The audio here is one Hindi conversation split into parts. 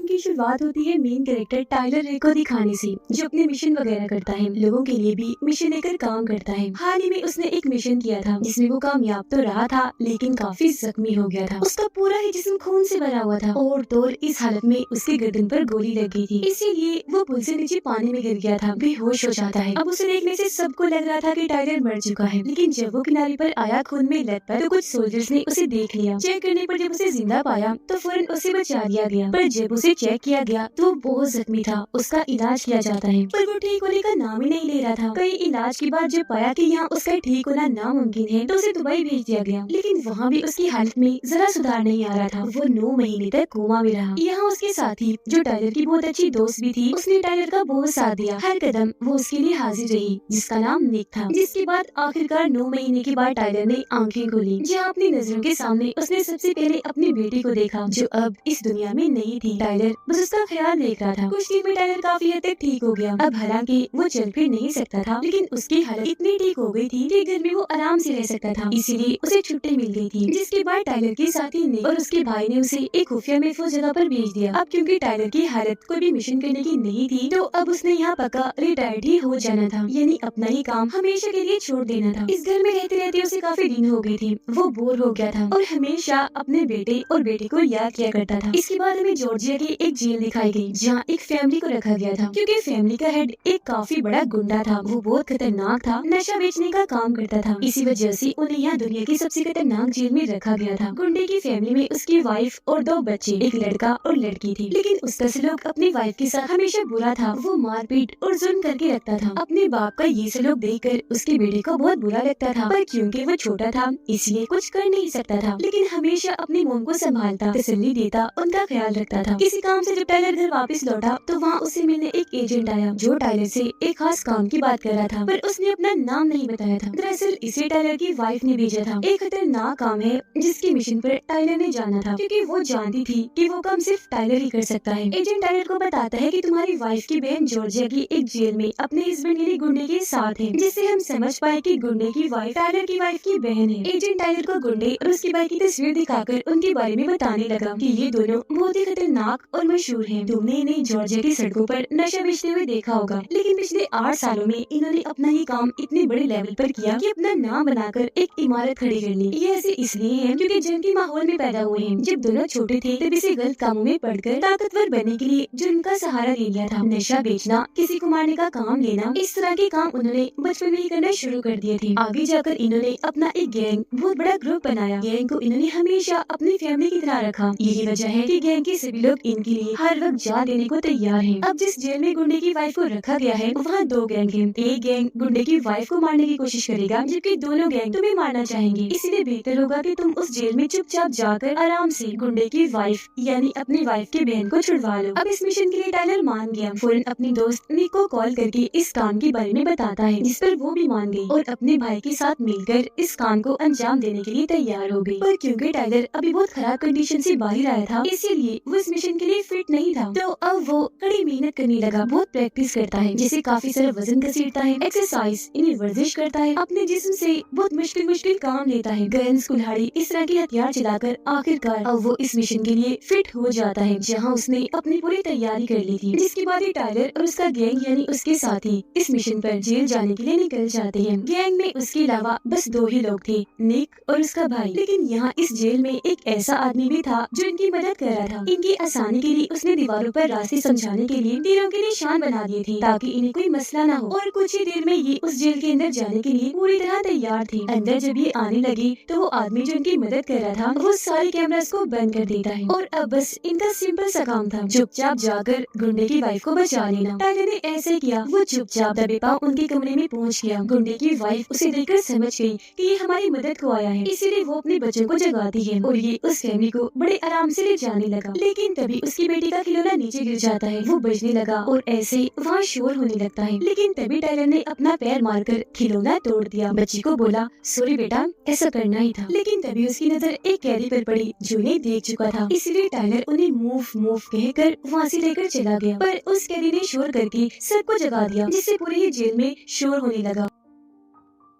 फिल्म की शुरुआत होती है मेन कैरेक्टर टाइलर रे को दिखाने से, जो अपने मिशन वगैरह करता है, लोगों के लिए भी मिशन लेकर काम करता है। हाल ही में उसने एक मिशन किया था जिसमें वो कामयाब तो रहा था लेकिन काफी जख्मी हो गया था। उसका पूरा ही जिस्म खून से भरा हुआ था और तोड़ इस हालत में उसके गर्दन पर गोली लग गई थी, इसीलिए वो पुल से नीचे पानी में गिर गया था, बेहोश हो जाता है। अब उसे देखने से सबको लग रहा था कि टाइलर मर चुका है, लेकिन जब वो किनारे पर आया खून में लथपथ तो कुछ सोल्जर्स ने उसे देख लिया। चेक करने पर जब उसे जिंदा पाया तो फौरन उसे बचा लिया गया, पर जब उसे चेक किया गया तो बहुत जख्मी था। उसका इलाज किया जाता है पर वो ठीक होने का नाम ही नहीं ले रहा था। कई इलाज के बाद जब पाया कि यहाँ उसका ठीक होना नामुमकिन है तो उसे दुबई भेज दिया गया, लेकिन वहाँ भी उसकी हालत में जरा सुधार नहीं आ रहा था। वो 9 महीने तक कोमा में रहा। यहाँ उसके साथी जो टाइलर की बहुत अच्छी दोस्त भी थी, उसने टाइलर का बहुत साथ दिया। हर कदम वो उसके लिए हाजिर रही, जिसका नाम निक था। जिसके बाद आखिरकार 9 महीने के बाद टाइलर ने आंखें खोली, जहाँ अपनी नजरों के सामने उसने सबसे पहले अपनी बेटी को देखा जो अब इस दुनिया में नहीं थी। टाइलर बस उसका ख्याल देख रहा था। कुछ दिन में टाइलर काफी हद तक ठीक हो गया। अब हालांकि वो चल फिर नहीं सकता था, लेकिन उसकी हालत इतनी ठीक हो गई थी कि घर में वो आराम से रह सकता था, इसीलिए उसे छुट्टी मिल गई थी। जिसके बाद टाइलर के साथी ने और उसके भाई ने उसे एक खुफिया महफूज जगह पर भेज दिया। अब क्योंकि टाइलर की हालत कोई भी मिशन करने की नहीं थी, तो अब उसने यहाँ पक्का रिटायर्ड ही हो जाना था, यानी अपना ही काम हमेशा के लिए छोड़ देना था। इस घर में रहते रहते उसे काफी दिन हो गई थी। वो बोर हो गया था और हमेशा अपने बेटे और बेटी को याद किया करता था। इसके बाद हमें जॉर्जिया की एक जेल दिखाई गई, जहाँ एक फैमिली को रखा गया था। क्योंकि फैमिली का हेड एक काफी बड़ा गुंडा था, वो बहुत खतरनाक था, नशा बेचने का काम करता था। इसी वजह से उन्हें यहाँ दुनिया की सबसे खतरनाक जेल में रखा गया था। गुंडे की फैमिली में उसकी वाइफ और 2 बच्चे, एक लड़का और लड़की थी, लेकिन उसका सलूक अपनी वाइफ के साथ हमेशा बुरा था। वो मारपीट और जुल्म करके रखता था। अपने बाप का ये सलूक देखकर उसके बेटे को बहुत बुरा लगता था, पर क्योंकि वो छोटा था इसलिए कुछ कर नहीं सकता था, लेकिन हमेशा अपनी मोम को संभालता, तसल्ली देता, उनका ख्याल रखता था। किसी काम से जब टाइलर घर वापस लौटा तो वहाँ उसे मिलने एक एजेंट आया, जो टाइलर से एक खास काम की बात कर रहा था, पर उसने अपना नाम नहीं बताया था। दरअसल इसे टाइलर की वाइफ ने भेजा था। एक खतरनाक काम है जिसकी मिशन पर टाइलर ने जाना था, क्योंकि वो जानती थी कि वो काम सिर्फ टाइलर ही कर सकता है। एजेंट टाइलर को बताता है कि तुम्हारी वाइफ की बहन जॉर्जिया की एक जेल में अपने हस्बैंड यानी गुंडे के साथ है, जिससे हम समझ पाए कि गुंडे की वाइफ टाइलर की वाइफ की बहन है। एजेंट टाइलर को गुंडे और उसकी भाई की तस्वीर दिखाकर उनके बारे में बताने लगा कि ये दोनों बहुत ही खतरनाक और मशहूर हैं। तुमने इन्हें जॉर्जिया की सड़कों पर नशा बेचते हुए देखा होगा, लेकिन पिछले 8 सालों में इन्होंने अपना ही काम इतने बड़े लेवल पर किया कि अपना नाम बनाकर एक इमारत खड़ी कर ली। ये ऐसे इसलिए है क्योंकि जंग के माहौल में पैदा हुए हैं। जब दोनों छोटे थे तब इसे गलत कामों में पढ़कर ताकतवर बनने के लिए जुर्म का सहारा ले लिया था। नशा बेचना, किसी को मारने का काम लेना, इस तरह के काम उन्होंने बचपन में ही करना शुरू कर दिए थे। आगे जाकर इन्होंने अपना एक गैंग, बहुत बड़ा ग्रुप बनाया। गैंग को इन्होंने हमेशा अपनी फैमिली की तरह रखा। यही वजह है कि गैंग के सभी लोग इनके लिए हर वक्त जान देने को तैयार हैं। अब जिस जेल में गुंडे की वाइफ को रखा गया है वहाँ 2 गैंग हैं। एक गैंग गुंडे की वाइफ को मारने की कोशिश करेगा, जबकि दोनों गैंग तुम्हें मारना चाहेंगे। इसलिए बेहतर होगा कि तुम उस जेल में चुपचाप जाकर आराम से गुंडे की वाइफ यानी अपनी वाइफ की बहन को छुड़वा लो। अब इस मिशन के लिए टाइलर मान गया। फौरन अपनी दोस्त निक को कॉल करके इस काम के बारे में बताता है, जिस पर वो भी मान गई और अपने भाई के साथ मिलकर इस काम को अंजाम देने के लिए तैयार हो गई। पर क्योंकि टाइलर अभी बहुत खराब कंडीशन से बाहर आया था, इसीलिए वो इस मिशन के लिए फिट नहीं था। तो अब वो कड़ी मेहनत करने लगा, बहुत प्रैक्टिस करता है, जैसे काफी सारा वजन घसीटता है, एक्सरसाइज यानी वर्जिश करता है, अपने जिस्म से बहुत मुश्किल मुश्किल काम लेता है, गन्स, कुल्हाड़ी, इस तरह के हथियार चलाकर आखिरकार अब वो इस मिशन के लिए फिट हो जाता है, जहाँ उसने अपनी पूरी तैयारी कर ली थी। जिसके बाद ही टाइलर और उसका गैंग यानी उसके साथी इस मिशन पर जेल जाने के लिए निकल जाते हैं। गैंग में उसके अलावा बस 2 ही लोग थे, निक और उसका भाई। लेकिन यहाँ इस जेल में एक ऐसा आदमी भी था जो इनकी मदद कर रहा था। इनकी आसानी के लिए उसने दीवारों पर रास्ते समझाने के लिए तीरों के निशान बना दिए थे, ताकि इन्हें कोई मसला न हो। और कुछ ही देर में ये उस जेल के अंदर जाने के लिए पूरी तरह तैयार थे। अंदर जब ये आने लगी तो वो आदमी जो इनकी मदद कर रहा था वो सारे कैमरास को बंद कर देता है और अब बस इनका सिंपल सा काम था चुपचाप जाकर गुंडे की वाइफ को बचा लेना। टाइलर ने ऐसे किया। वो चुपचाप दबे पाँव उनके कमरे में पहुंच गया। गुंडे की वाइफ उसे देखकर समझ गई कि ये हमारी मदद को आया है, इसीलिए वो अपने बच्चों को जगाती है और ये उस फैमिली को बड़े आराम से ले जाने लगा। लेकिन तभी उसकी बेटी का खिलौना नीचे गिर जाता है, वो बजने लगा और ऐसे वहाँ शोर होने लगता है। लेकिन तभी टाइलर ने अपना पैर मारकर खिलौना तोड़ दिया। बच्ची को बोला, सॉरी बेटा, ऐसा करना ही था। लेकिन तभी उसकी नजर एक कैदी पर पड़ी जो उन्हें देख चुका था, इसलिए टाइलर उन्हें मूव मूव कहकर वहाँ से लेकर चला गया। पर उस कैदी ने शोर करके सबको जगा दिया, जिससे पूरे ही जेल में शोर होने लगा।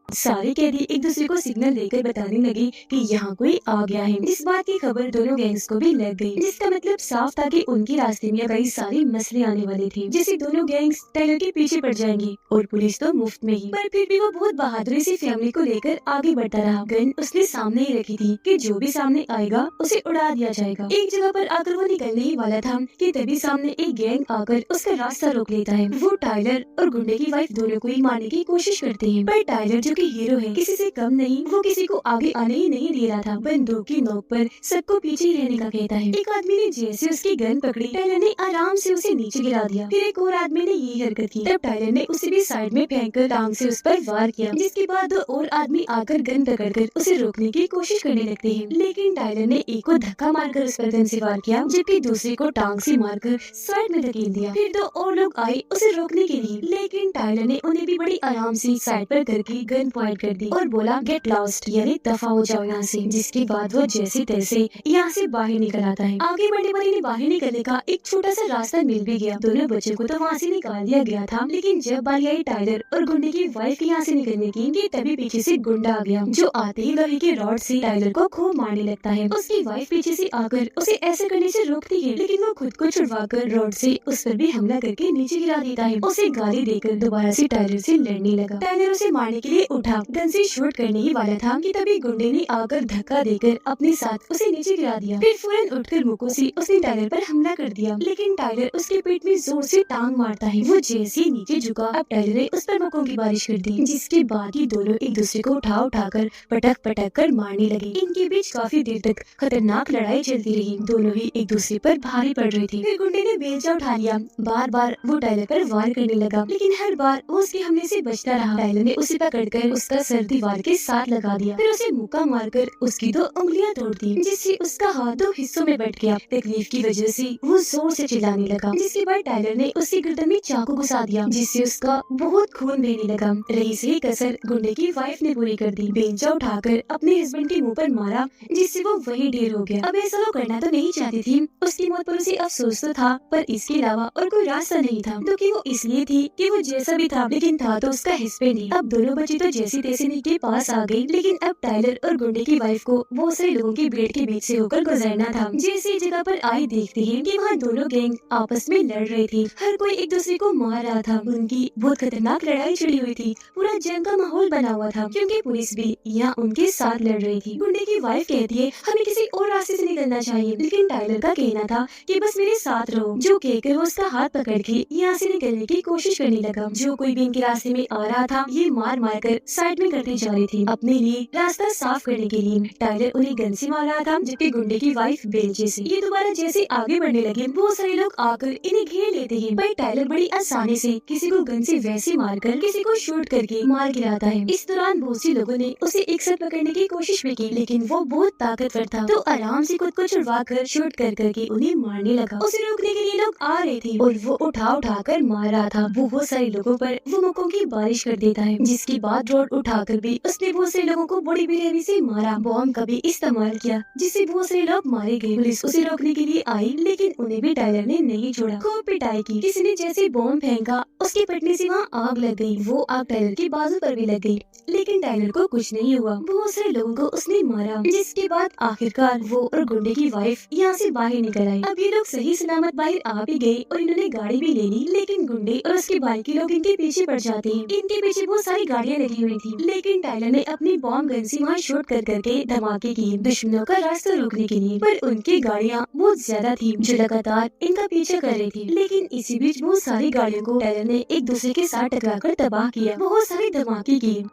सारे कैदी एक दूसरे को सिग्नल देकर बताने लगे कि यहाँ कोई आ गया है। इस बात की खबर दोनों गैंग्स को भी लग गई, जिसका मतलब साफ था कि उनके रास्ते में कई सारे मसले आने वाले थे, जैसे दोनों गैंग्स टाइलर के पीछे पड़ जाएंगी और पुलिस तो मुफ्त में ही। पर फिर भी वो बहुत बहादुरी से फैमिली को लेकर आगे बढ़ता रहा। गन उसने सामने ही रखी थी कि जो भी सामने आएगा उसे उड़ा दिया जाएगा। एक जगह पर आकर वो निकलने ही वाला था कि तभी सामने एक गैंग आकर उसका रास्ता रोक लेता है। वो टाइलर और गुंडे की वाइफ दोनों को ही मारने की कोशिश करते हैं, पर टाइलर जो कि हीरो है, किसी से कम नहीं, वो किसी को आगे आने ही नहीं दे रहा था। बंदूक की नोक पर सबको पीछे ही रहने का कहता है। एक आदमी ने जैसे उसकी गन पकड़ी, टाइलर ने आराम से उसे नीचे गिरा दिया। फिर एक और आदमी ने यही हरकत की, तब टाइलर ने उसे भी साइड में फेंककर टांग से उस पर वार किया, जिसके बाद दो और आदमी आकर गन पकड़कर उसे रोकने की कोशिश करने लगते हैं। लेकिन टाइलर ने एक को धक्का मारकर उस पर गन से वार किया, जबकि दूसरे को टांग से मारकर साइड में धकेल दिया। फिर दो और लोग आए उसे रोकने के लिए, लेकिन टाइलर ने उन्हें भी बड़ी आराम से साइड पर करके गन पॉइंट कर दी और बोला गेट लॉस्ट, यानी दफा हो जाओ यहाँ से। जिसके बाद वो जैसे तैसे यहाँ से बाहर निकल आता है। आगे बढ़ने वाले ने बाहर निकलने का एक छोटा सा रास्ता मिल भी गया। दोनों बच्चों को तो वहाँ से निकाल दिया गया था, लेकिन जब बारी आई टाइलर और गुंडे की वाइफ यहाँ से निकलने की, तभी पीछे से गुंडा आ गया, जो आते ही लोहे के रॉड से टाइलर को खूब मारने लगता है। उसकी वाइफ पीछे से आकर उसे ऐसे करने से रोकती है, लेकिन वो खुद को छुड़वाकर रॉड से उस पर भी हमला करके नीचे गिरा देता है। उसे गाली देकर दोबारा से टाइलर से लड़ने लगा। टाइलर उसे मारने के लिए उठा, गन से शूट करने ही वाला था कि तभी गुंडे ने आकर धक्का देकर अपने साथ उसे नीचे गिरा दिया। फिर फौरन उठकर मुक्कों से उसने टाइलर पर हमला कर दिया, लेकिन टाइलर उसके पेट में जोर से टांग मारता है। वो जैसे ही नीचे झुका, अब टाइलर ने उस पर मुक्कों की बारिश कर दी, जिसके बाद ही दोनों एक दूसरे को उठा कर पटक पटक कर मारने लगे। इनके बीच काफी देर तक खतरनाक लड़ाई चलती रही। दोनों ही एक दूसरे पर भारी पड़ रहे थे। फिर गुंडे ने बेलचा उठा लिया, बार बार वो टाइलर पर वार करने लगा, लेकिन हर बार वो उसके हमले से बचता रहा। टाइलर ने उसे पकड़कर उसका सर दीवार के साथ लगा दिया, फिर उसे मुक्का मारकर उसकी दो उंगलियां तोड़ दी, जिससे उसका हाथ दो हिस्सों में बट गया। तकलीफ की वजह से वो जोर से चिल्लाने लगा, जिसके बाद टाइलर ने उसकी गर्दन में चाकू घुसा दिया, जिससे उसका बहुत खून बहने लगा। रही से कसर गुंडे की वाइफ ने पूरी कर दी। बेलचा उठाकर अपने हस्बैंड के मुंह पर मारा, जिससे वो वही ढेर हो गया। अब ऐसा वो करना तो नहीं चाहती थी, उसकी मौत पर उसे अफसोस तो था, पर इसके अलावा और कोई रास्ता नहीं था। दुखी वो इसलिए थी कि वो जैसा भी था, लेकिन था तो उसका हस्बैंड ही। अब दोनों बच्चे तो जैसे तैसे के पास आ गए, लेकिन अब टाइलर और गुंडे की वाइफ को बहुत सारे लोगों की भीड़ के बीच से होकर गुजरना था। जैसे जगह पर आई देखते हैं कि वहाँ दोनों गैंग आपस में लड़ रहे थे। हर कोई एक दूसरे को मार रहा था। उनकी बहुत खतरनाक लड़ाई छिड़ी हुई थी। पूरा जंग का माहौल बना हुआ था, क्योंकि पुलिस भी यहाँ उनके साथ लड़ रही थी। गुंडे की वाइफ कहती है हमें किसी और रास्ते से निकलना चाहिए, लेकिन टाइलर का कहना था कि बस मेरे साथ रहो। जो कहकर वो उसका हाथ पकड़ के यहाँ से निकलने की कोशिश करने लगा। जो कोई भी इनके रास्ते में आ रहा था, ये मार मार कर साइड में करते जा रही थी अपने लिए रास्ता साफ करने के लिए। टाइलर उन्हें गन से मार रहा था, जबकि गुंडे की वाइफ बेलचे से। ये दोबारा जैसे आगे बढ़ने लगे, बहुत सारे लोग आकर इन्हें घेर लेते हैं, पर टाइलर बड़ी आसानी से किसी को गन से वैसे मारकर किसी को शूट करके मार गिराता है। इस दौरान बहुत सी लोगों ने उसे एक साथ पकड़ने की कोशिश भी की, लेकिन वो बहुत ताकतवर था, तो आराम से खुद को छुड़वा कर शूट कर करके उन्हें मारने लगा। उसे रोकने के लिए लोग आ रहे थे और वो उठा कर मार रहा था। वो बहुत सारे लोगों पर वो मुक्कों की बारिश कर देता है, जिसके बाद रोड उठाकर भी उसने बहुत सारे लोगों को बड़ी बेरहमी से मारा। बॉम्ब का भी इस्तेमाल किया, जिससे बहुत सारे लोग मारे गए। पुलिस उसे रोकने के लिए आई, लेकिन उन्हें भी टाइलर ने नहीं छोड़ा। खूब पिटाई की। किसी ने जैसे बॉम्ब फेंका, उसके फटने से वहाँ आग लग गई। वो आग टाइलर के बाजू पर भी लग गई, लेकिन टाइलर को कुछ नहीं हुआ। बहुत सारे लोगों को उसने मारा, जिसके बाद आखिरकार वो और गुंडे की वाइफ यहाँ से बाहर निकल आई। अब ये लोग सही सलामत बाहर आ भी गए और इन्होंने गाड़ी भी ले ली, लेकिन गुंडे और उसके भाई के लोग इनके पीछे पड़ जाते हैं। इनके पीछे बहुत सारी गाड़ियाँ लगी हुई थी, लेकिन टाइलर ने अपनी बॉम्ब गन से वहाँ शूट कर करके धमाके किए दुश्मनों का रास्ता रोकने के लिए। पर उनकी गाड़ियाँ बहुत ज्यादा थी, जो लगातार इनका पीछा कर रही थी। लेकिन इसी बीच बहुत सारी गाड़ियों को टाइलर ने एक दूसरे के साथ टकराकर तबाह किया। बहुत सारे धमाके किए।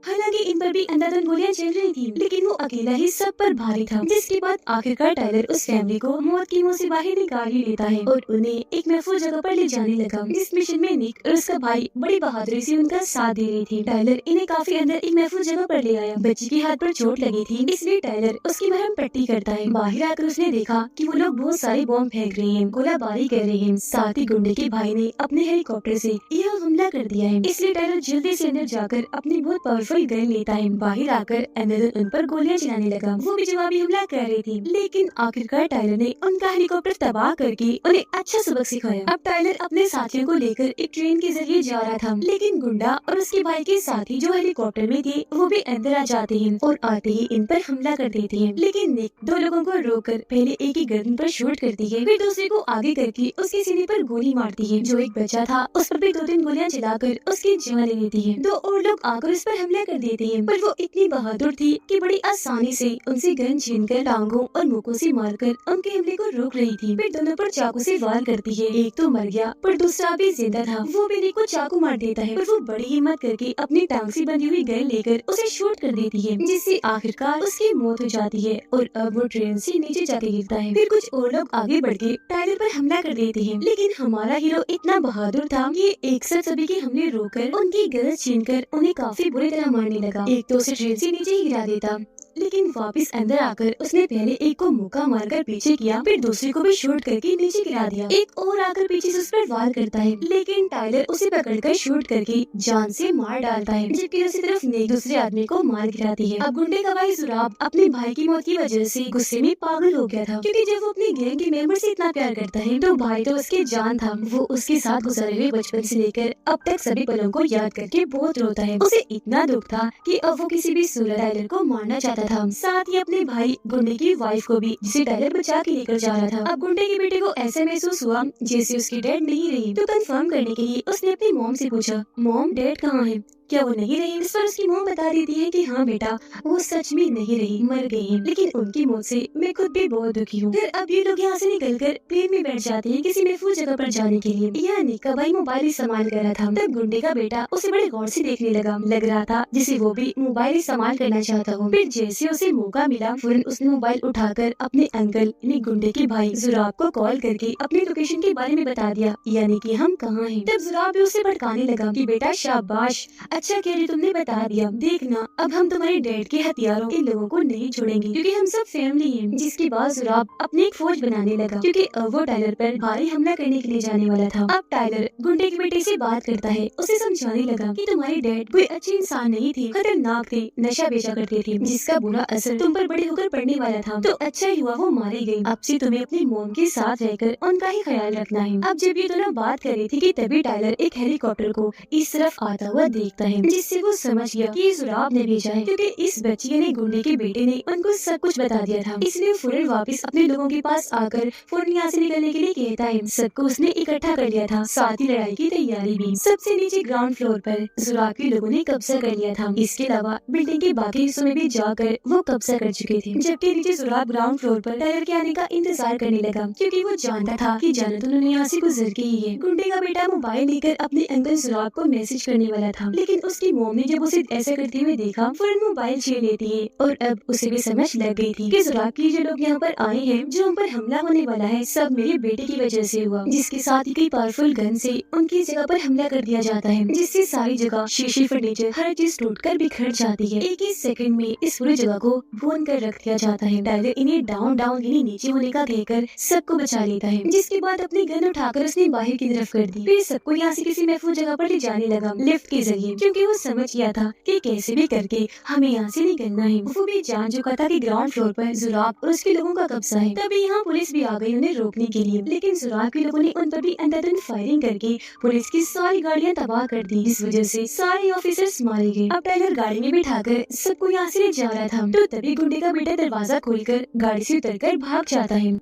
हालांकि इन पर भी अंधाधुंध गोलियां चल रही थी, लेकिन वो अकेला ही सब पर भारी था। जिसके बाद आखिरकार टाइलर उस फैमिली को मौत की मुंह से बाहर निकाल ही लेता है और उन्हें एक महफूज जगह पर ले जाने लगा। इस मिशन में निक और उसका भाई बड़ी बहादुरी से उनका साथ दे रहे थे। टाइलर इन्हें काफी अंदर एक महफूज जगह पर ले आया। बच्ची के हाथ पर चोट लगी थी, इसलिए टाइलर उसकी मरहम पट्टी करता है। बाहर आकर उसने देखा कि वो लोग बहुत सारे बॉम्ब फेंक रहे हैं, गोलाबारी कर रहे हैं। साथ ही गुंडे के भाई ने अपने हेलीकॉप्टर से यह हमला कर दिया है, इसलिए टाइलर जल्दी से अंदर जाकर अपनी बहुत पावरफुल राइफल गन लेता है। बाहर आकर एंडरसन उन पर गोलियां चलाने लगा। वो भी जवाबी हमला कर रही थी, लेकिन आखिरकार टाइलर ने उनका हेलीकॉप्टर तबाह करके उन्हें अच्छा सबक सिखाया। अब टाइलर अपने साथियों को लेकर एक ट्रेन के जरिए जा रहा था, लेकिन गुंडा और उसके भाई के साथी जो हेलीकॉप्टर में थे वो भी अंदर आ जाते हैं और आते ही इन पर हमला कर देते हैं। लेकिन निक दो लोगों को रोककर पहले एक ही गर्दन पर शूट करती है, फिर दूसरे को आगे करके उसके सीने पर गोली मारती है। जो एक बच्चा था उस पर भी 2-3 गोलियां चलाकर उसकी जान ले लेती है। दो और लोग आकर उस पर हमला कर देते हैं, पर वो इतनी बहादुर थी कि बड़ी आसानी से उनसे गन छीनकर टांगों और मुखों से मारकर उनके हमले को रोक रही थी। फिर दोनों पर चाकू से वार करती है। एक तो मर गया पर दूसरा भी जिंदा था। वो भी निक को चाकू मार देता है, पर वो बड़ी हिम्मत करके अपनी टांग से बंधी हुई गन लेकर उसे शूट कर देती है, जिससे आखिरकार उसकी मौत हो जाती है और अब वो ट्रेन से नीचे जाके गिरता है। फिर कुछ और लोग आगे बढ़ के टाइलर पर हमला कर देते हैं, लेकिन हमारा हीरो इतना बहादुर था कि एक साथ सभी के हमले रोककर उनकी गन छीनकर उन्हें काफी बुरी तरह मारने लगा। एक तो उसे ट्रेन से नीचे ही गिरा देता, लेकिन वापस अंदर आकर उसने पहले एक को मुक्का मारकर पीछे किया, फिर दूसरे को भी शूट करके नीचे गिरा दिया। एक और आकर पीछे से उस पर वार करता है, लेकिन टाइलर उसे पकड़कर शूट करके जान से मार डालता है, जबकि दूसरी तरफ नेक दूसरे आदमी को मार गिराती है। अब गुंडे का भाई जुराब अपने भाई की मौत की वजह से गुस्से में पागल हो गया था, क्योंकि जब वो अपने गैंग के मेंबर से इतना प्यार करता है तो भाई तो उसकी जान था। वो उसके साथ गुजारे हुए बचपन से लेकर अब तक सभी पलों को याद करके बहुत रोता है। उसे इतना दुख था कि अब वो किसी भी सूरत टाइलर को मारना चाहता था, साथ ही अपने भाई गुंडे की वाइफ को भी, जिसे टाइलर बचा के लेकर जा रहा था। अब गुंडे के बेटे को ऐसा महसूस हुआ जैसे उसकी डैड नहीं रही, तो कंफर्म करने के लिए उसने अपनी मॉम से पूछा, मॉम डैड कहाँ है, क्या वो नहीं रही? इस पर उसकी मॉम बता देती है कि हाँ बेटा, वो सच में नहीं रही, मर गई हैं। लेकिन उनकी मौत से मैं खुद भी बहुत दुखी हूँ। फिर अब ये लोग यहाँ से निकलकर प्लेन में बैठ जाते हैं किसी महफूज जगह पर जाने के लिए। यहाँ निक का भाई मोबाइल इस्तेमाल कर रहा था, तब गुंडे का बेटा उसे बड़े गौर से देखने लगा। लग रहा था जिसे वो भी मोबाइल इस्तेमाल करना चाहता हो। फिर जैसे उसे मौका मिला, फौरन उसने मोबाइल उठाकर अपने अंकल यानी गुंडे के भाई जुराब को कॉल करके अपनी लोकेशन के बारे में बता दिया, यानी कि हम कहाँ हैं। तब जुराब भी उसे भड़काने लगा कि बेटा शाबाश, अच्छा किया जो तुमने बता दिया। देखना अब हम तुम्हारे डैड के हथियारों इन लोगों को नहीं छोड़ेंगे, क्योंकि हम सब फैमिली हैं। जिसके बाद जुराब अपनी एक फौज बनाने लगा, क्योंकि अब वो टाइलर पर भारी हमला करने के लिए जाने वाला था। अब टाइलर गुंडे के बेटे से बात करता है, उसे समझाने लगा कि तुम्हारे डैड कोई अच्छे इंसान नहीं थे, खतरनाक थे, नशा बेचा करते थे, जिसका बुरा असर तुम पर बड़े होकर पड़ने वाला था। तो अच्छा ही हुआ वो मारे गए। अब से तुम्हें अपनी मॉम के साथ रहकर उनका ही ख्याल रखना है। अब जब ये दोनों बात कर रही थी कि तभी टाइलर एक हेलीकॉप्टर को इस तरफ आता हुआ देखता है, जिससे वो समझ गया कि जुराब ने भेजा है, क्योंकि इस बच्ची ने गुंडे के बेटे ने उनको सब कुछ बता दिया था। इसलिए फौरन वापस अपने लोगों के पास आकर फौरन यहाँ से निकलने के लिए कहता है। सबको उसने इकट्ठा कर लिया था, साथ ही लड़ाई की तैयारी भी। सबसे नीचे ग्राउंड फ्लोर पर जुराब के लोगों ने कब्जा कर लिया था। इसके अलावा बिल्डिंग के बाकी हिस्सों में भी जाकर वो कब्जा कर चुके थे, जबकि नीचे जुराब ग्राउंड फ्लोर पर टाइलर के आने का इंतजार करने लगा, क्योंकि वो जानता था कि जाना तो उन्होंने यहाँ से गुजर के ही है। गुंडे का बेटा मोबाइल लेकर अपने अंकल जुराब को मैसेज करने वाला था, लेकिन उसकी मॉम ने जब उसे ऐसा करते हुए देखा, फौरन मोबाइल छीन लेती है। और अब उसे भी समझ लग गई थी कि जुराब की जो लोग यहाँ पर आए हैं, जो उन पर हमला होने वाला है, सब मेरे बेटे की वजह से हुआ, जिसके साथ ही कई पावरफुल गन से उनकी जगह पर हमला कर दिया जाता है, जिससे सारी जगह शीशे, फर्नीचर, हर चीज टूटकर बिखर जाती है। एक ही सेकंड में इस पूरी जगह को भून कर रख दिया जाता है। टाइलर इन्हें डाउन डाउन यानी नीचे होने का कहकर सबको बचा लेता है, जिसके बाद अपनी गन उठाकर उसने बाहर की तरफ कर दी। फिर सबको यहाँ से किसी महफूज जगह पर ले जाने लगा लिफ्ट के जरिए, क्योंकि वो समझ गया था कि कैसे भी करके हमें यहाँ से निकलना है। वो भी जान चुका था कि ग्राउंड फ्लोर पर जुराब और उसके लोगों का कब्जा है। तभी यहाँ पुलिस भी आ गई उन्हें रोकने के लिए, लेकिन जुराब के लोगों ने उन पर भी अंधाधुंध फायरिंग करके पुलिस की सारी गाड़ियाँ तबाह कर दी, जिस वजह से सारे ऑफिसर्स मारे गए। अब टाइलर गाड़ी में बिठाकर सबको यहाँ से ले जा रहा था, तो तभी गुंडे का बेटा दरवाजा खोलकर गाड़ी से उतरकर भाग जाता है।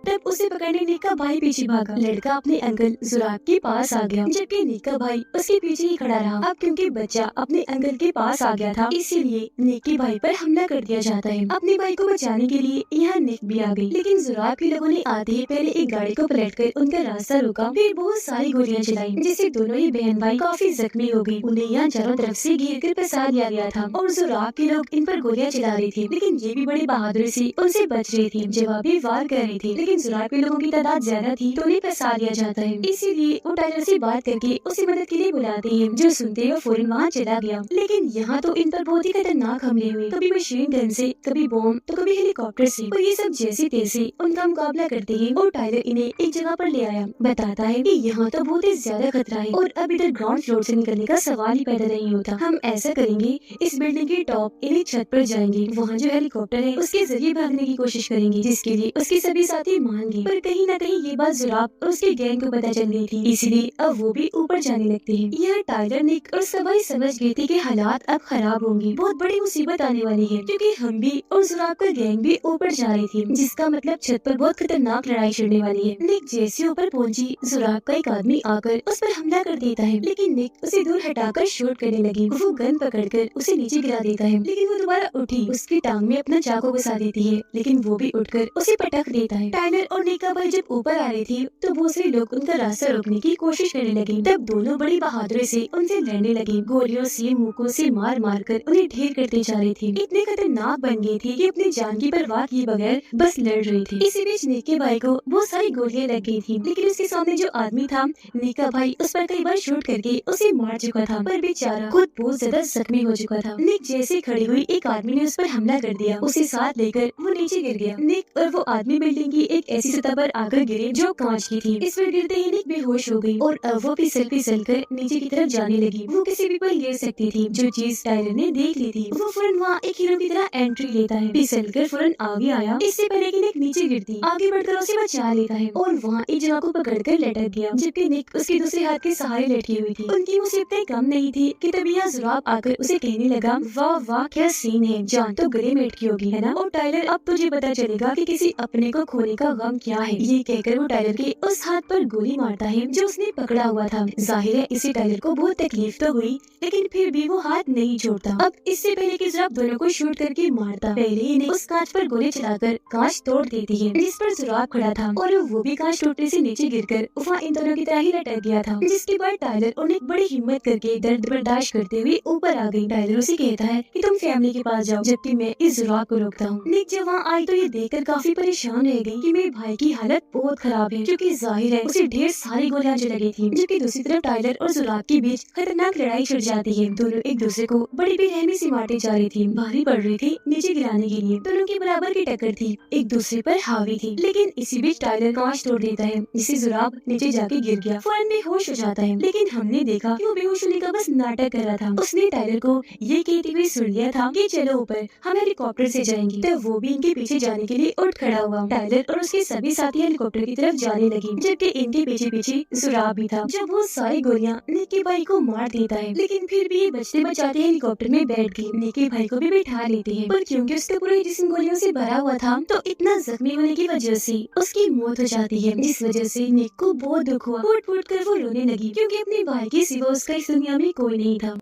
तब उसे पकड़ने निक का भाई पीछे भागा। लड़का अपने अंकल जुराब के पास आ गया, जबकि निक का भाई उसके पीछे ही खड़ा रहा। अब क्योंकि बच्चा अपने अंकल के पास आ गया था, इसीलिए निक के भाई पर हमला कर दिया जाता है। अपने भाई को बचाने के लिए यहाँ निक भी आ गई, लेकिन जुराब के लोगों ने आते ही पहले एक गाड़ी को पलटकर उनका रास्ता रोका, फिर बहुत सारी गोलियां चलाई, जिससे दोनों ही बहन भाई काफी जख्मी हो गई। उन्हें यहाँ चारों तरफ से घेर कर फंसा दिया गया था और जुराब के लोग इन पर गोलियां चला रहे थे, लेकिन ये भी बड़ी बहादुरी से उनसे बच रहे थे, जवाबी वार कर रहे थे। लेकिन जुराब के लोगों की तादाद ज्यादा थी तो उन्हें फंसा लिया जाता है। इसीलिए वो टाइलर से बात करके उसे मदद के लिए बुलाते हैं, जो सुनते ही वो फौरन वहाँ चला गया। लेकिन यहाँ तो इन पर बहुत ही खतरनाक हमले हुए, कभी मशीन गन से, कभी बॉम्ब, तो कभी हेलीकॉप्टर से। और ये सब जैसे तैसे उनका मुकाबला करते हैं और टाइलर इन्हें एक जगह पर ले आया, बताता है कि यहाँ तो बहुत ही ज्यादा खतरा है और अब इधर ग्राउंड फ्लोर से निकलने का सवाल ही पैदा नहीं होता। हम ऐसा करेंगे, इस बिल्डिंग के टॉप यानी छत पर जाएंगे, वहाँ जो हेलीकॉप्टर है उसके जरिए भागने की कोशिश करेंगे, जिसके लिए उसके सभी साथी मान गए। पर कहीं न कहीं ये बात जुराब और उसके गैंग को पता चल गई थी, इसलिए अब वो भी ऊपर जाने लगते हैं। यह टाइलर, निक और सभी समझ गए थे कि हालात अब खराब होंगे, बहुत बड़ी मुसीबत आने वाली है, क्योंकि हम भी और जुराब का गैंग भी ऊपर जा रही थी, जिसका मतलब छत पर बहुत खतरनाक लड़ाई छिड़ने वाली है। निक जैसे ऊपर पहुंची, जुराब का एक आदमी आकर उस पर हमला कर देता है, लेकिन निक उसे दूर हटाकर शूट करने लगी। वो गन पकड़कर उसे नीचे गिरा देता है, लेकिन वो दोबारा उठी, उसकी टांग में अपना चाकू घुसा देती है, लेकिन वो भी उठकर उसे पटक देता है। टाइलर और निक का भाई जब ऊपर आ रही थी तो दूसरे लोग उनका रास्ता रोकने की कोशिश करने लगे। तब दोनों बड़ी बहादुरी से उनसे लड़ने लगे, गोलियों से, मुक्कों से मार मार कर उन्हें ढेर करते जा रही थी। इतने खतरनाक बन गई थी कि अपनी जान की परवाह किए बगैर बस लड़ रही थी। इसी बीच निक के भाई को बहुत सारी गोलियां लग गई थी, लेकिन उसके सामने जो आदमी था, निक का भाई, उस पर कई बार शूट करके उसे मार चुका था, पर बेचारा खुद बहुत ज्यादा जख्मी हो चुका था। निक जैसे खड़ी हुई, एक आदमी ने उस पर हमला कर दिया, उसे साथ लेकर वो नीचे गिर गया। निक और वो आदमी बिल्डिंग की एक ऐसी सतह पर आकर गिरे जो कांच की थी। इस पर गिरते ही निक बेहोश हो गई और अब वो फिसल फिसल कर नीचे की तरफ जाने लगी। वो किसी भी पर गिर सकती थी, जो चीज टाइलर ने देख ली थी। वो फौरन वहाँ एक हीरो की तरह एंट्री लेता है, फिसल कर फौरन आगे आया, इससे पहले कि निक नीचे गिरती, आगे बढ़कर उसे बचा लेता है और वहाँ एक जगह को पकड़कर लटक गया, जबकि निक उसके दूसरे हाथ के सहारे लटकी हुई थी। उनकी मुसीबतें कम नहीं थी कि तभी यहाँ जुराब आकर उसे कहने लगा, वाह वाह क्या सीन है, जान तो गले में अटकी होगी, है ना? और टाइलर, अब तुझे पता चलेगा कि किसी अपने को खोने का गम क्या है। ये कहकर वो टाइलर के उस हाथ पर गोली मारता है जो उसने पकड़ा हुआ था। जाहिर है इसे टाइलर को बहुत तकलीफ तो हुई, लेकिन फिर भी वो हाथ नहीं छोड़ता। अब इससे पहले कि जुराब दोनों को शूट करके मारता, पहले ही उस कांच पर गोली चलाकर कांच तोड़ देती है, जिस पर जुराब खड़ा था, और वो भी कांच टूटने से नीचे गिरकर वहाँ इन दोनों की तरह ही लटक गया था। जिसके बाद टाइलर और निक बड़ी हिम्मत करके दर्द बर्दाश्त करते हुए ऊपर आ गई। टाइलर उसे कहता है कि तुम फैमिली के पास जाओ, जबकि मैं इस जुराब को रोकता हूँ। निक जब वहाँ आई तो ये देखकर काफी परेशान रह गई कि मेरे भाई की हालत बहुत खराब है, क्योंकि जाहिर है उसे ढेर सारी गोलियां जो लगी थी। जबकि दूसरी तरफ टाइलर और जुराब के बीच खतरनाक लड़ाई छिड़ जाती है। दोनों एक दूसरे को बड़ी बेरहमी से मारते जा रही थी, भारी पड़ रही थी नीचे गिराने के लिए। दोनों की बराबर की टक्कर थी, एक दूसरे पर हावी थी। लेकिन इसी बीच टाइलर कांच तोड़ देता है, जिससे जुराब नीचे जाके गिर गया, फौरन बेहोश हो जाता है। लेकिन हमने देखा कि वो बेहोश होने का बस नाटक कर रहा था। उसने टाइलर को ये कहते हुए सुन लिया था कि चलो ऊपर, हम हेलीकॉप्टर से जाएंगे। तब वो भी इनके पीछे जाने के लिए उठ खड़ा हुआ। टाइलर और उसके सभी साथी हेलीकॉप्टर की तरफ जाने लगी, जबकि इनके पीछे पीछे जुराब भी था। जब वो सारी गोलियां निक के भाई को मार देता है, लेकिन फिर भी ये बचते बचाते हेलीकॉप्टर में बैठ गई। निक के भाई को भी बैठा लेते हैं, पर क्योंकि उसका पूरा जिस्म गोलियों से भरा हुआ था, तो इतना जख्मी होने की वजह से उसकी मौत हो जाती है। इस वजह से निक को बहुत दुख हुआ, फूट फूट कर वो रोने लगी, क्योंकि अपने भाई के सिवा उसका इस दुनिया में कोई नहीं था।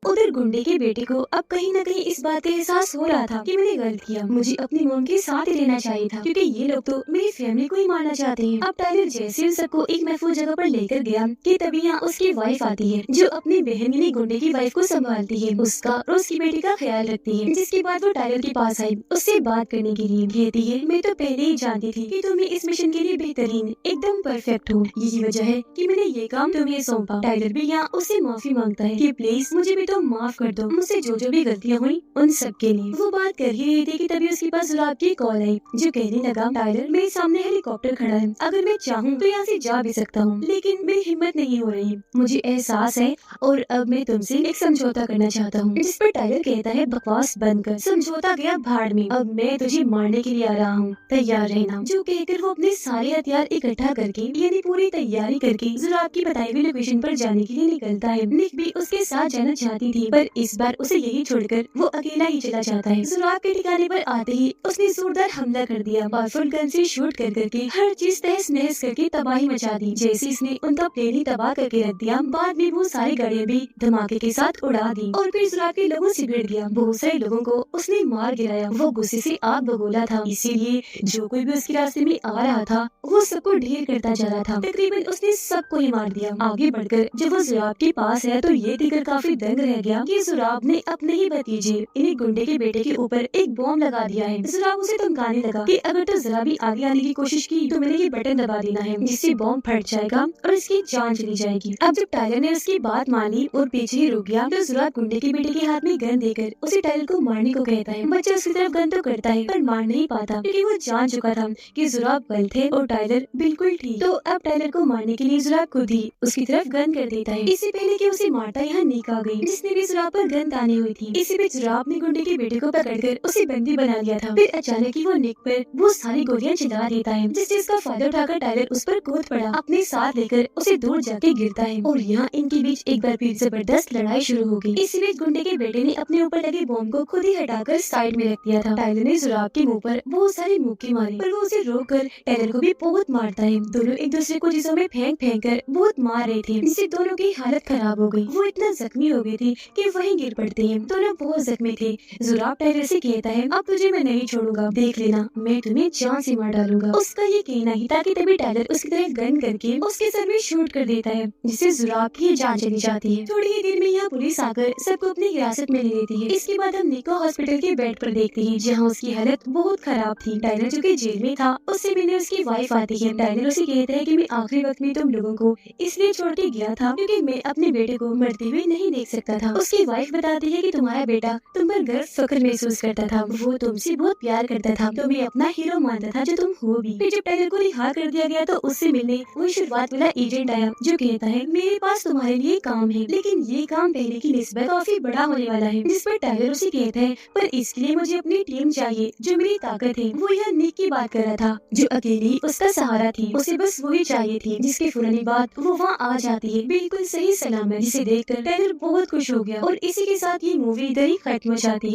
उधर गुंडे के बेटे को अब कहीं न कहीं इस बात का एहसास हो रहा था कि मैंने गलत किया, मुझे अपनी मॉम के साथ ही रहना चाहिए था, क्योंकि ये लोग तो मेरी फैमिली को ही मारना चाहते हैं। अब टाइलर जैसे उन सबको एक महफूज जगह पर लेकर गया कि तभी यहाँ उसकी वाइफ आती है, जो अपनी बहन यानी गुंडे की वाइफ को संभालती है, उसका और उसकी बेटी का ख्याल रखती है। जिसके बाद वो टाइलर के पास आई, उससे बात करने के लिए। कहती है, मैं तो पहले ही जानती थी कि तुम्हें इस मिशन के लिए बेहतरीन, एकदम परफेक्ट हो, यही वजह है कि मैंने ये काम तुम्हें सौंपा। टाइलर भी यहाँ उससे माफी मांगता है कि प्लीज मुझे भी माफ कर दो, मुझसे जो भी गलतियाँ हुई उन सब के लिए। वो बात कर ही रही थी कि तभी उसके पास जुराब की कॉल आई, जो कहने लगा, टाइलर मेरे सामने हेलीकॉप्टर खड़ा है, अगर मैं चाहूँ तो यहाँ से जा भी सकता हूँ, लेकिन मेरी हिम्मत नहीं हो रही, मुझे एहसास है, और अब मैं तुमसे एक समझौता करना चाहता हूँ। जिस पर टाइलर कहता है, बकवास बंद कर, समझौता गया भाड़ में, अब मैं तुझे मारने के लिए आ रहा हूँ, तैयार रहना। जो कहकर वो अपने सारे हथियार इकट्ठा करके यानी पूरी तैयारी करके जुराब की बताई हुई लोकेशन पर जाने के लिए निकलता है। निक भी उसके साथ जाना चाहती थी, पर इस बार उसे यही छोड़कर वो अकेला ही चला जाता है। जुराब के ठिकाने पर आते ही उसने जोरदार हमला कर दिया, पावरफुल गन से शूट कर करके हर चीज तहस नहस करके तबाही मचा दी। जैसे इसने उनका प्लेन ही तबाह करके रख दिया, बाद में वो सारी गाड़ियां भी धमाके के साथ उड़ा दी, और फिर जुराब के लोगों से भिड़ गया। बहुत सारे लोगों को उसने मार गिराया। वो गुस्से से आग बगोला था, इसीलिए जो कोई भी उसके रास्ते में आ रहा था वो सबको ढेर करता जा रहा था। तकरीबन उसने सबको ही मार दिया। आगे बढ़कर जब वो जुराब के पास है तो ये देखकर काफी दंग रह गया कि जुराब ने अपने ही भतीजे इन्हीं गुंडे के बेटे के ऊपर एक बॉम्ब लगा दिया है। जुराब उसे धमकाने लगा कि अगर तो जरा भी आगे आने की कोशिश की तो मैंने ये बटन दबा देना है, जिससे बॉम्ब फट जाएगा और इसकी जान चली जाएगी। अब जब टाइलर ने उसकी बात मान ली और पीछे ही रुक गया तो जुराब गुंडे के बेटे के हाथ में गन देकर उसे टाइलर को मारने को कहता है। बच्चा उसकी तरफ गन तो करता है पर मार नहीं पाता, क्योंकि वो जान चुका था कि जुराब गलत है और टाइलर बिल्कुल ठीक। तो अब टाइलर को मारने के लिए जुराब खुद ही उसकी तरफ गन कर देता है। इससे पहले कि उसे मारता यहाँ निक आ गई, जिसने भी जुराब पर गन तानी हुई थी। इसी बीच जुराब ने गुंडे के बेटे को पकड़कर उसे बंदी बना लिया था। फिर अचानक ही वो निक पर वो सारी गोलियां चला देता है, जिस चीज का फायदा उठाकर टाइलर उस पर कूद पड़ा, अपने साथ लेकर उसे दूर जाके गिरता है और यहाँ इनके बीच एक बार फिर जबरदस्त लड़ाई शुरू हो गई। इसी बीच गुंडे के बेटे ने अपने ऊपर लगे बॉम्ब को खुद ही हटाकर साइड में रख दिया था। टाइलर ने जुराब के मुंह पर बहुत सारी मुक्की मारी, पर वो उसे रोक कर टाइलर को भी बहुत मारता है। दोनों एक दूसरे को चीजों में फेंक फेंक कर बहुत मार रहे थे, जिससे दोनों की हालत खराब हो गई। वो इतना जख्मी हो गए थे कि वहीं गिर पड़ते हैं। दोनों बहुत जख्मी थे। जुराब टाइलर से कहता है, अब तुझे मैं नहीं छोड़ूंगा, देख लेना मैं तुम्हें जान से मार डालूंगा। उसका ये कहना ही था कि तभी टाइलर उसकी तरफ गन करके उसके सर में शूट कर देता है, जिससे जुराब की जान चली जाती है। थोड़ी ही देर में यहाँ पुलिस आकर सबको अपनी हिरासत में ले लेती है। इसके बाद हम निक को हॉस्पिटल के बेड पर देखते हैं, जहाँ उसकी हालत बहुत खराब थी। टाइलर जो कि जेल में था, उससे मिलने उसकी वाइफ आती है। टाइलर उसे कहता है कि मैं आखिरी वक्त में तुम लोगों को इसलिए छोड़ के गया था क्योंकि मैं अपने बेटे को मरते हुए नहीं देख सकता था। उसकी वाइफ बताती है कि तुम्हारा बेटा तुम पर गर्व फख्र महसूस करता था, वो तुमसे बहुत प्यार करता था, तुम्हें अपना हीरो मानता था, जो तुम हो भी। फिर जब टाइलर को रिहा कर दिया गया तो उससे मिलने वही शुरुआत वाला एजेंट आया, जो कहता है मेरे पास तुम्हारे लिए काम है, लेकिन ये काम पहले की निस्बत काफी बड़ा होने वाला है। जिस पर टाइलर उसे कहता है, पर इसके लिए मुझे अपनी टीम चाहिए, जो मेरी ताकत है। वो यह निक की बात कर रहा था, जो अकेली उसका सहारा थी, उसे बस वही चाहिए थी। जिसके फौरन बाद वो वहाँ आ जाती है, बिल्कुल सही सलामत, जिसे देखकर टाइलर बहुत खुश हो गया। और इसी के साथ ये मूवी इधर ही खत्म हो जाती है।